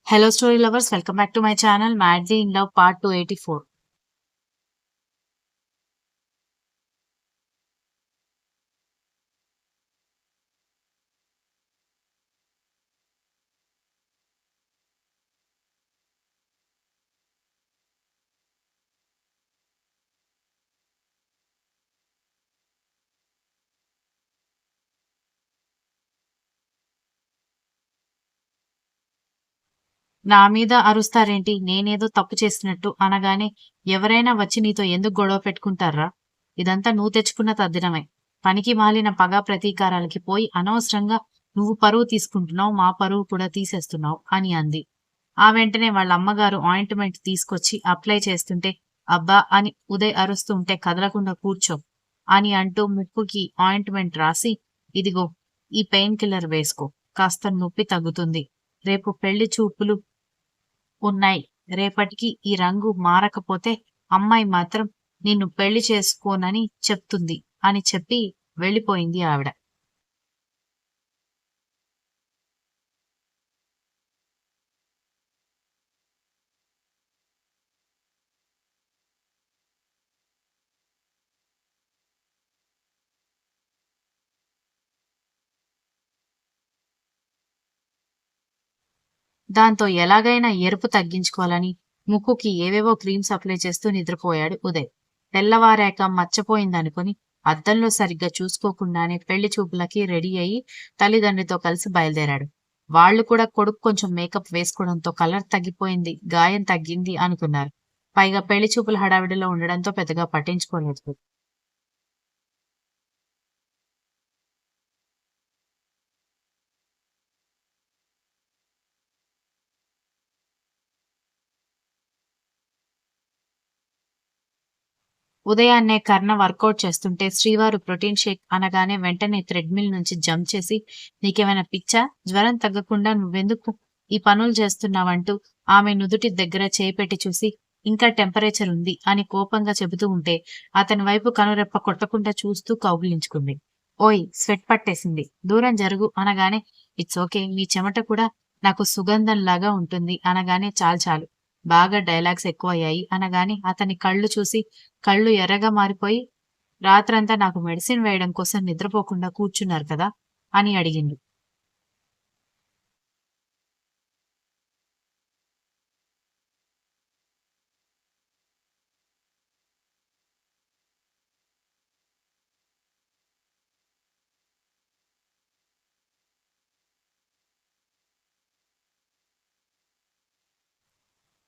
Hello, story lovers. Welcome back to my channel, Madly in Love Part 284. నా మీద అరుస్తారేంటి? నేనేదో తప్పు చేసినట్టు అనగానే ఎవరైనా వచ్చి నీతో ఎందుకు గొడవ పెట్టుకుంటారా? ఇదంతా నువ్వు తెచ్చుకున్న తద్దినమే. పనికి మాలిన పగ ప్రతీకారాలకి పోయి అనవసరంగా నువ్వు పరువు తీసుకుంటున్నావు, మా పరువు కూడా తీసేస్తున్నావు అని అంది. ఆ వెంటనే వాళ్ళ అమ్మగారు ఆయింట్మెంట్ తీసుకొచ్చి అప్లై చేస్తుంటే అబ్బా అని ఉదయ్ అరుస్తుంటే కదలకుండా కూర్చో అని అంటూ ముక్కుకి ఆయింట్మెంట్ రాసి ఇదిగో ఈ పెయిన్ కిల్లర్ వేసుకో, కాస్త నొప్పి తగ్గుతుంది. రేపు పెళ్లి చూపులు ఉన్నాయి. రేపటికి ఈ రంగు మారకపోతే అమ్మాయి మాత్రం నిన్ను పెళ్లి చేసుకోనని చెప్తుంది అని చెప్పి వెళ్ళిపోయింది ఆవిడ. దాంతో ఎలాగైనా ఎరుపు తగ్గించుకోవాలని ముక్కుకి ఏవేవో క్రీమ్స్ అప్లై చేస్తూ నిద్రపోయాడు ఉదయ్. తెల్లవారాక మచ్చపోయిందనుకుని అద్దంలో సరిగ్గా చూసుకోకుండానే పెళ్లి చూపులకి రెడీ అయ్యి తల్లిదండ్రితో కలిసి బయలుదేరాడు. వాళ్లు కూడా కొడుకు కొంచెం మేకప్ వేసుకోవడంతో కలర్ తగ్గిపోయింది, గాయం తగ్గింది అనుకున్నారు. పైగా పెళ్లి చూపుల హడావిడిలో ఉండడంతో పెద్దగా పట్టించుకోలేదు. 'ఉదయాన్నే కర్ణ వర్కౌట్ చేస్తుంటే శ్రీవారు ప్రోటీన్ షేక్ అనగానే వెంటనే థ్రెడ్‌మిల్ నుంచి జంప్ చేసి నీకేమైనా పిచ్చా? జ్వరం తగ్గకుండా నువ్వెందుకు ఈ పనులు చేస్తున్నావంటూ ఆమె నుదుటి దగ్గర చేయి పెట్టి చూసి ఇంకా టెంపరేచర్ ఉంది అని కోపంగా చెబుతూ ఉంటే అతని వైపు కనురెప్ప కొట్టకుండా చూస్తూ కౌగిలించుకుంది. ఓయ్ స్వెట్ పట్టేసింది, దూరం జరుగు అనగానే ఇట్స్ ఓకే, మీ చెమట కూడా నాకు సుగంధంలాగా ఉంటుంది అనగానే చాలు చాలు, బాగా డైలాగ్స్ ఎక్కువయ్యాయి అనగానే అతని కళ్ళు చూసి కళ్ళు ఎర్రగా మారిపోయి రాత్రంతా నాకు మెడిసిన్ వేయడం కోసం నిద్రపోకుండా కూర్చున్నారు కదా అని అడిగింది.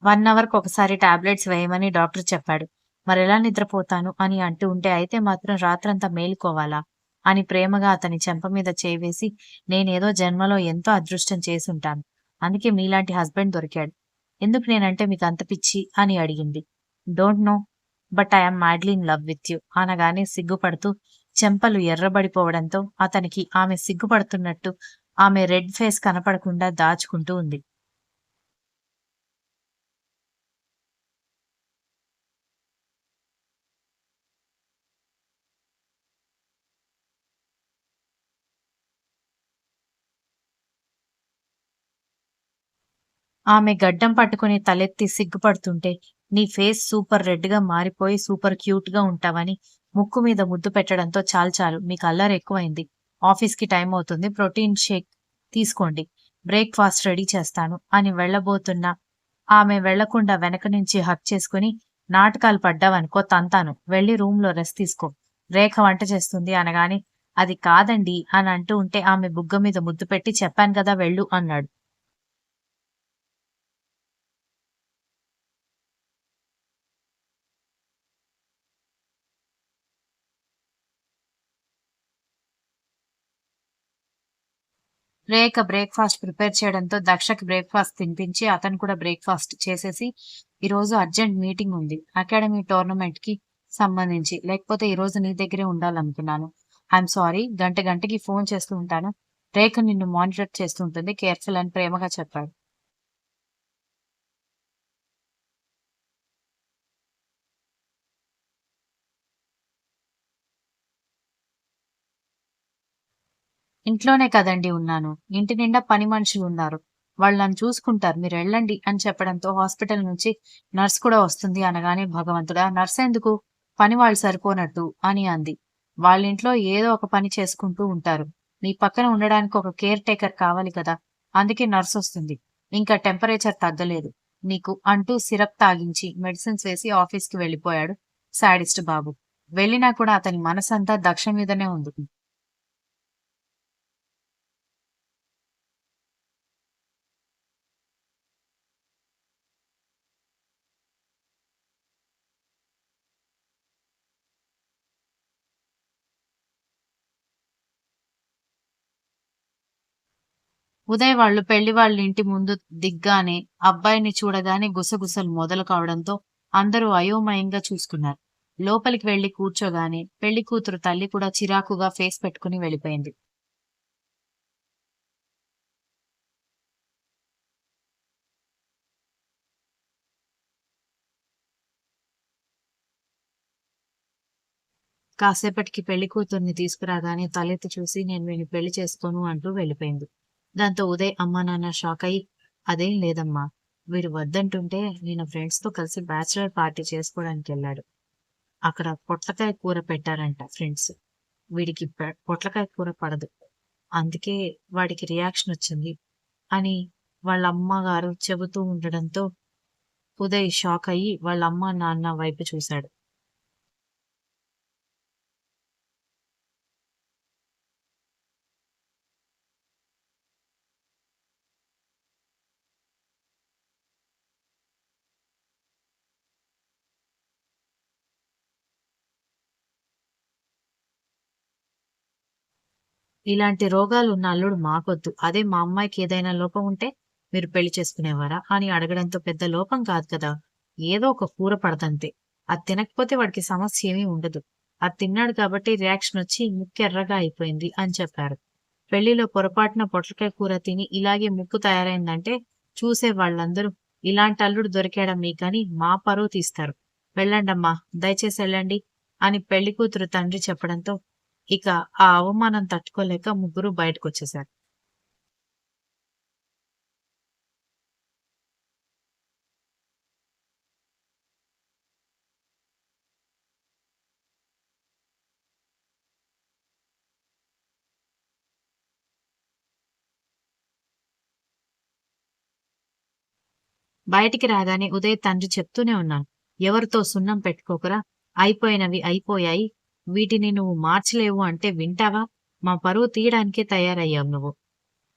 1 అవర్‌కి ఒకసారి టాబ్లెట్స్ వేయమని డాక్టర్ చెప్పాడు. మరెలా నిద్రపోతాను అని అంటూ ఉంటే అయితే మాత్రం రాత్రంతా మేలుకోవాలా అని ప్రేమగా అతని చెంప మీద చేయి వేసి నేనేదో జన్మలో ఎంతో అదృష్టం చేసుంటాను. అందుకే మీలాంటి హస్బెండ్ దొరికాడు. ఎందుకు నేనంటే మీకంత పిచ్చి అని అడిగింది. Don't know but I am madly in love with you అనగానే సిగ్గుపడుతూ చెంపలు ఎర్రబడిపోవడంతో అతనికి ఆమె సిగ్గుపడుతున్నట్టు ఆమె రెడ్ ఫేస్ కనపడకుండా దాచుకుంటూ ఉంది. ఆమె గడ్డం పట్టుకుని తలెత్తి సిగ్గుపడుతుంటే, నీ ఫేస్ సూపర్ రెడ్‌గా మారిపోయి సూపర్ క్యూట్‌గా ఉంటావని ముక్కు మీద ముద్దు పెట్టడంతో చాలు చాలు మీకు అల్లరి ఎక్కువైంది. ఆఫీస్‌కి టైం అవుతుంది. ప్రోటీన్ షేక్ తీసుకోండి. బ్రేక్‌ఫాస్ట్ రెడీ చేస్తాను అని వెళ్ళబోతున్నా ఆమె వెళ్ళకుండా వెనక నుంచి హగ్ చేసుకొని నాటకాలు పడ్డావనుకో తంతాను. వెళ్లి రూమ్‌లో రెస్ట్ తీసుకో. రేఖ వంట చేస్తుంది అనగానే అది కాదండి అని అంటూ ఉంటే ఆమె బుగ్గ మీద ముద్దు పెట్టి చెప్పాను కదా వెళ్ళు అన్నాడు. రేఖ బ్రేక్‌ఫాస్ట్ ప్రిపేర్ చేయడంతో దక్షకి బ్రేక్‌ఫాస్ట్ తినిపించి, అతను కూడా బ్రేక్‌ఫాస్ట్ చేసేసి, ఈరోజు అర్జెంట్ మీటింగ్ ఉంది. అకాడమీ టోర్నమెంట్‌కి సంబంధించి. లేకపోతే ఈరోజు నీ దగ్గరే ఉండాలనుకున్నాను. I'm sorry. గంట గంటకి ఫోన్ చేస్తూ ఉంటాను. రేఖ నిన్ను మానిటర్ చేస్తూ ఉంటుంది. కేర్‌ఫుల్ అని ప్రేమగా చెప్పాడు. ఇంట్లోనే కదండీ ఉన్నాను. ఇంటి నిండా పని మనుషులున్నారు. వాళ్ళు నన్ను చూసుకుంటారు, మీరెళ్ళండి అని చెప్పడంతో హాస్పిటల్ నుంచి నర్స్ కూడా వస్తుంది అనగానే, భగవంతుడా! నర్స్ ఎందుకు? పని వాళ్ళు సరిపోనట్టు అని అంది. వాళ్ళింట్లో ఏదో ఒక పని చేసుకుంటూ ఉంటారు. మీ పక్కన ఉండడానికి ఒక కేర్ టేకర్ కావాలి కదా! అందుకే నర్సొస్తుంది. ఇంకా టెంపరేచర్ తగ్గలేదు నీకు అంటూ సిరప్ తాగించి, మెడిసిన్స్ వేసి ఆఫీస్‌కి వెళ్ళిపోయాడు శాడిస్ట్ బాబు. వెళ్ళినా కూడా అతని మనసంతా దక్ష మీదనే ఉంది. ఉదయ్ వాళ్ళు పెళ్లి వాళ్ళ ఇంటి ముందు దిగ్గానే అబ్బాయిని చూడగానే గుసగుసలు మొదలు కావడంతో అందరూ అయోమయంగా చూసుకున్నారు. లోపలికి వెళ్లి కూర్చోగానే పెళ్లి కూతురు తల్లి కూడా చిరాకుగా ఫేస్ పెట్టుకుని వెళ్ళిపోయింది. కాసేపటికి పెళ్లి కూతుర్ని తీసుకురాగానే తలెత్తి చూసి నేను వీడిని పెళ్లి చేసుకోను అంటూ వెళ్ళిపోయింది. దాంతో ఉదయ్ అమ్మా నాన్న షాక్ అయ్యి, అదేం లేదమ్మా, వీడు వద్దంటుంటే నేను ఫ్రెండ్స్ తో కలిసి బ్యాచిలర్ పార్టీ చేసుకోవడానికి వెళ్ళాడు. అక్కడ పొట్లకాయ కూర పెట్టారంట ఫ్రెండ్స్. వీడికి పొట్లకాయ కూర పడదు. అందుకే వాడికి రియాక్షన్ వచ్చింది అని వాళ్ళ అమ్మగారు చెబుతూ ఉండడంతో ఉదయ్ షాక్ అయ్యి వాళ్ళ అమ్మ నాన్న వైపు చూశాడు. ఇలాంటి రోగాలున్న అల్లుడు మాకొద్దు. అదే మా అమ్మాయికి ఏదైనా లోపం ఉంటే మీరు పెళ్లి చేసుకునేవారా? అని అడగడంతో పెద్ద లోపం కాదు కదా! ఏదో ఒక కూర పడతంతే. అది తినకపోతే వాడికి సమస్య ఏమీ ఉండదు. అది తిన్నాడు కాబట్టి రియాక్షనొచ్చి ముక్కెర్రగా అయిపోయింది అని చెప్పారు. పెళ్లిలో పొరపాటున పొట్లకాయ కూర తిని ఇలాగే ముక్కు తయారైందంటే చూసే వాళ్ళందరూ ఇలాంటి అల్లుడు దొరికాడా మీకని మా పరువు తీస్తారు. వెళ్ళండమ్మా, దయచేసెళ్ళండి అని పెళ్లి కూతురు తండ్రి చెప్పడంతో ఇక ఆ అవమానం తట్టుకోలేక ముగ్గురు బయటకొచ్చేశారు. బయటికి రాగానే ఉదయ్ తండ్రి చెప్తూనే ఉన్నాను. ఎవరితో సున్నం పెట్టుకోకురా. అయిపోయినవి అయిపోయాయి. వీటిని నువ్వు మార్చలేవు అంటే వింటావా? మా పరువు తీయడానికే తయారయ్యావు నువ్వు.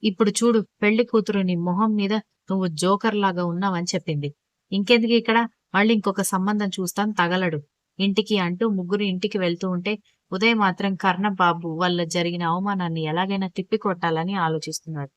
ఇప్పుడు చూడు పెళ్లి కూతురు నీ మొహం మీద నువ్వు జోకర్‌లాగా ఉన్నావని చెప్పింది. ఇంకెందుకిక్కడ? మళ్ళీ ఇంకొక సంబంధం చూస్తాం తగలడు ఇంటికి అంటూ ముగ్గురు ఇంటికి వెళ్తూ ఉంటే ఉదయ్ మాత్రం కర్ణబాబు వల్ల జరిగిన అవమానాన్ని ఎలాగైనా తిప్పికొట్టాలని ఆలోచిస్తున్నాడు.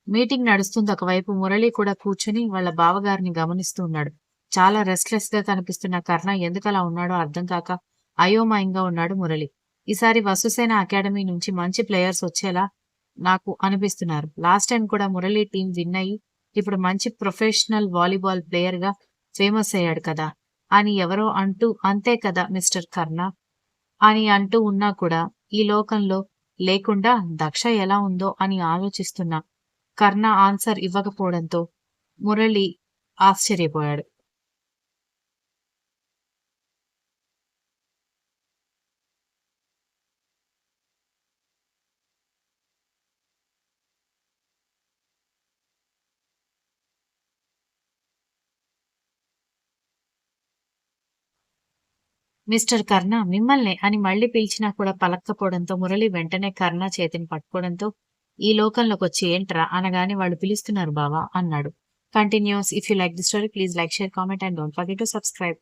మీటింగ్ నడుస్తుంది ఒకవైపు. మురళి కూడా కూర్చుని వాళ్ళ బావగారిని గమనిస్తూ ఉన్నాడు. చాలా రెస్ట్‌లెస్ గా కనిపిస్తున్న కర్ణ ఎందుకలా ఉన్నాడో అర్థం కాక అయోమయంగా ఉన్నాడు మురళి. ఈసారి వసుసేన అకాడమీ నుంచి మంచి ప్లేయర్స్ వచ్చేలా నాకు అనిపిస్తున్నారు. లాస్ట్ టైం కూడా మురళి టీం విన్ అయ్యి ఇప్పుడు మంచి ప్రొఫెషనల్ వాలీబాల్ ప్లేయర్ గా ఫేమస్ అయ్యాడు కదా! అని ఎవరో అంటూ అంతే కదా మిస్టర్ కర్ణ అని అంటూ ఉన్నా కూడా ఈ లోకంలో లేకుండా దక్ష ఎలా ఉందో అని ఆలోచిస్తున్నా కర్ణ ఆన్సర్ ఇవ్వకపోవడంతో మురళి ఆశ్చర్యపోయాడు. మిస్టర్ కర్ణ మిమ్మల్నే అని మళ్ళీ పిలిచినా కూడా పలక్కపోవడంతో మురళి వెంటనే కర్ణ చేతిని పట్టుకోవడంతో ఈ లోకంలోకొచ్చి ఏంట్రా అనగానే వాళ్ళు పిలుస్తున్నారు బావా అన్నాడు. Continuous. If you like the story please like, share, comment and don't forget to subscribe.